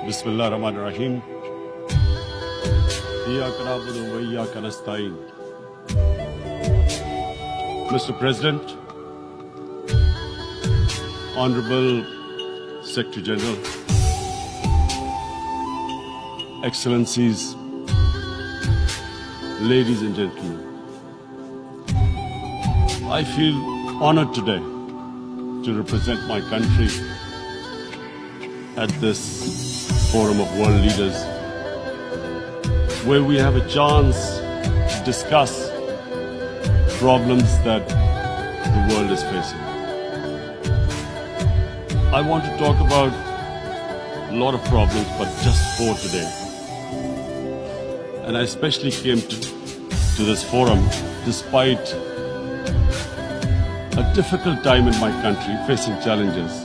Bismillah ar-Rahman ar-Rahim. Iyyaka na'budu wa iyyaka nasta'in. Mr. President, Honorable Secretary General, Excellencies, ladies and gentlemen, I feel honored today to represent my country at this forum of world leaders, where we have a chance to discuss problems that the world is facing. I want to talk about a lot of problems, but just four today. And I especially came to this forum despite a difficult time in my country, facing challenges.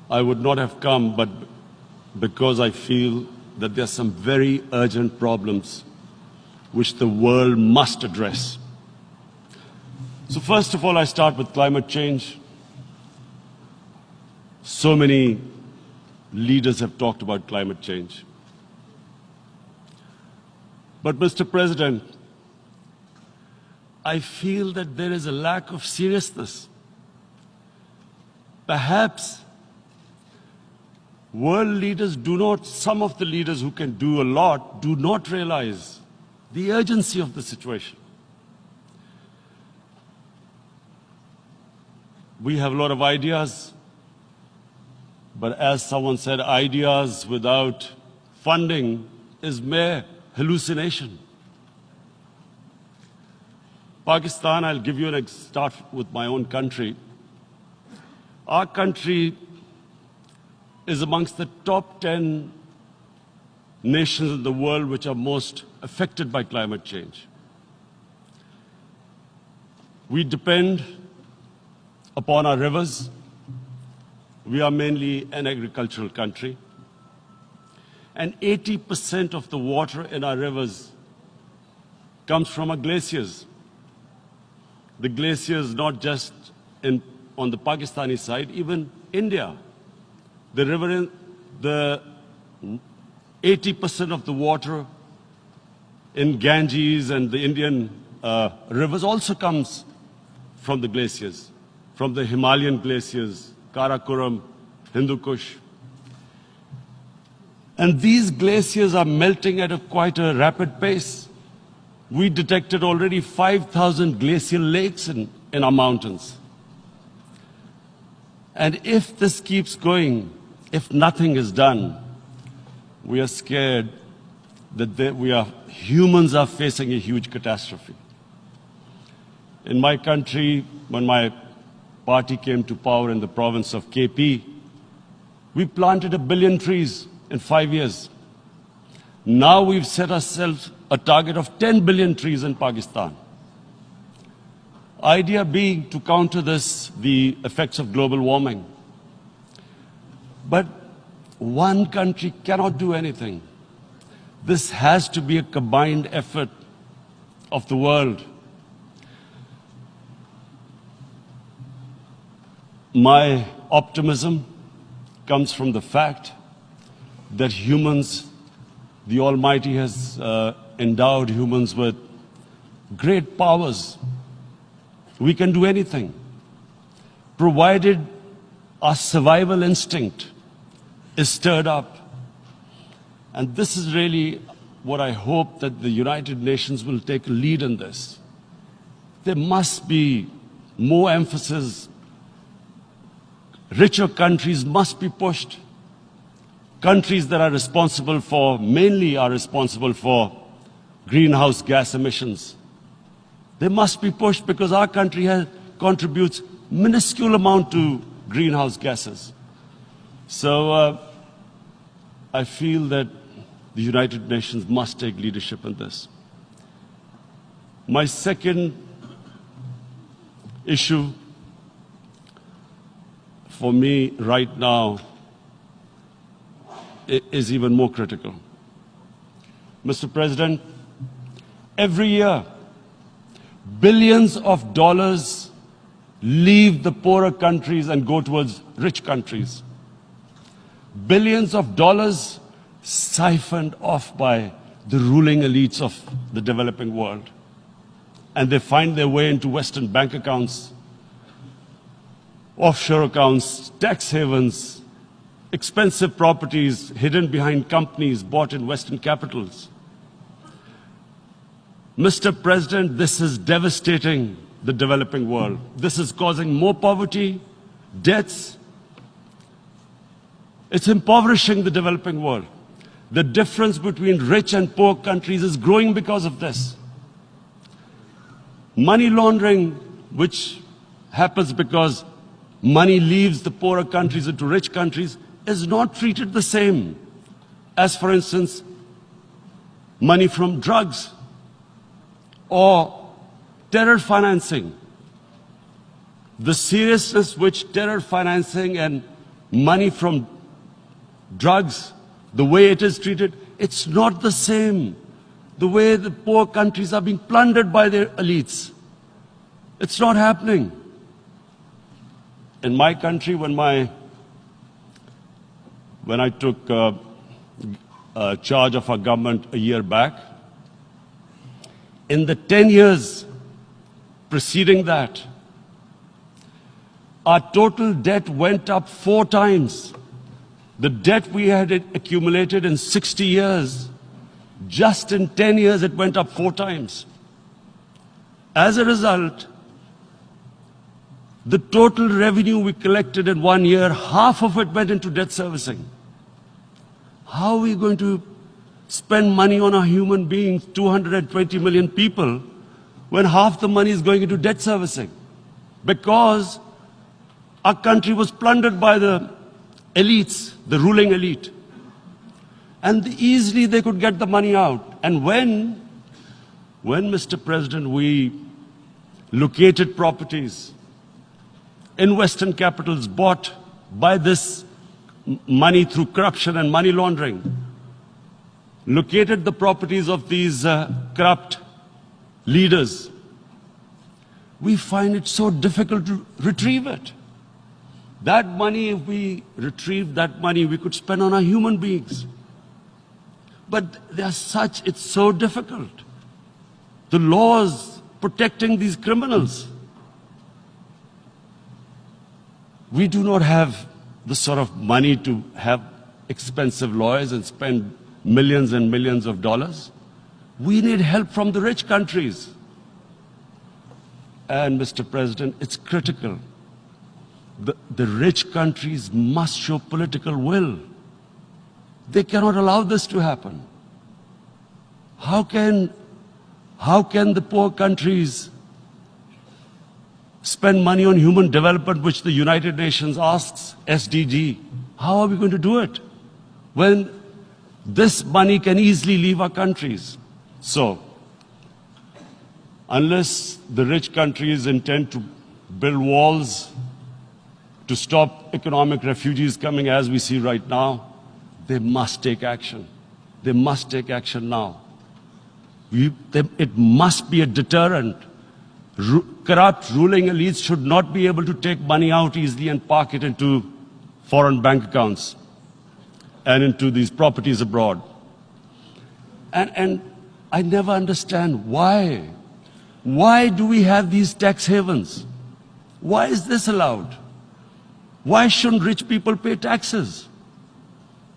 I would not have come, but because I feel that there are some very urgent problems which the world must address. So first of all, I start with climate change. So many leaders have talked about climate change. But Mr. President, I feel that there is a lack of seriousness. Perhaps world leaders some of the leaders who can do a lot, do not realize the urgency of the situation. We have a lot of ideas, but as someone said, ideas without funding is mere hallucination. Pakistan, I'll give you start with my own country. Our country is amongst the top 10 nations in the world which are most affected by climate change. We depend upon our rivers. We are mainly an agricultural country. And 80% of the water in our rivers comes from our glaciers. The glaciers not just on the Pakistani side, even India. The 80% of the water in Ganges and the Indian rivers also comes from the glaciers, from the Himalayan glaciers, Karakoram, Hindu Kush. And these glaciers are melting at quite a rapid pace. We detected already 5,000 glacial lakes in our mountains. And if this keeps going, if nothing is done, we are scared that humans are facing a huge catastrophe. In my country, when my party came to power in the province of KP, we planted 1 billion trees in 5 years. Now we've set ourselves a target of 10 billion trees in Pakistan. Idea being to counter the effects of global warming. But one country cannot do anything. This has to be a combined effort of the world. My optimism comes from the fact that the Almighty has endowed humans with great powers. We can do anything, provided our survival instinct is stirred up. And this is really what I hope that the United Nations will take a lead in this. There must be more emphasis. Richer countries must be pushed. Countries that are mainly responsible for greenhouse gas emissions. They must be pushed because our country contributes minuscule amount to greenhouse gases. So I feel that the United Nations must take leadership in this. My second issue for me right now is even more critical. Mr. President, every year, billions of dollars leave the poorer countries and go towards rich countries. billions of dollars siphoned off by the ruling elites of the developing world. And they find their way into Western bank accounts, offshore accounts, tax havens, expensive properties hidden behind companies bought in Western capitals. Mr. President, this is devastating the developing world. This is causing more poverty, debts. It's impoverishing the developing world. The difference between rich and poor countries is growing because of this. Money laundering, which happens because money leaves the poorer countries into rich countries, is not treated the same as, for instance, money from drugs or terror financing. The seriousness which terror financing and money from drugs, the way it is treated, it's not the same. The way the poor countries are being plundered by their elites. It's not happening. In my country, when I took charge of our government a year back, in the 10 years preceding that, our total debt went up 4 times. The debt we had accumulated in 60 years, just in 10 years it went up 4 times. As a result, the total revenue we collected in 1 year, half of it went into debt servicing. How are we going to spend money on our human beings, 220 million people, when half the money is going into debt servicing? Because our country was plundered by the elites, the ruling elite. And easily they could get the money out. And when, Mr. President, we located properties in Western capitals bought by this money through corruption and money laundering, located the properties of these corrupt leaders, we find it so difficult to retrieve it. That money, if we retrieved that money, we could spend on our human beings. But it's so difficult. The laws protecting these criminals. We do not have the sort of money to have expensive lawyers and spend millions and millions of dollars. We need help from the rich countries. And Mr. President, it's critical. The rich countries must show political will. They cannot allow this to happen. How can the poor countries spend money on human development, which the United Nations asks, SDG? How are we going to do it when this money can easily leave our countries? So, unless the rich countries intend to build walls to stop economic refugees coming as we see right now, they must take action. They must take action now. It must be a deterrent. Corrupt ruling elites should not be able to take money out easily and park it into foreign bank accounts and into these properties abroad. And I never understand why. Why do we have these tax havens? Why is this allowed? Why shouldn't rich people pay taxes?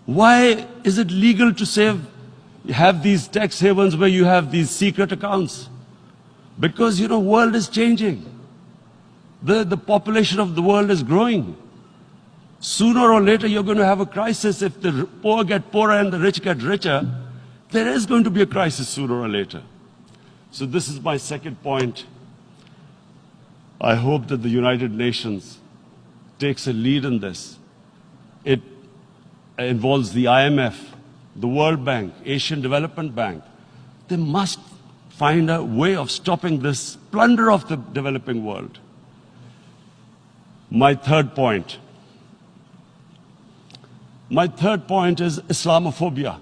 Why is it legal to have these tax havens where you have these secret accounts? Because, the world is changing. The population of the world is growing. Sooner or later, you're going to have a crisis. If the poor get poorer and the rich get richer, there is going to be a crisis sooner or later. So this is my second point. I hope that the United Nations takes a lead in this. It involves the IMF, the World Bank, Asian Development Bank. They must find a way of stopping this plunder of the developing world. My third point is Islamophobia.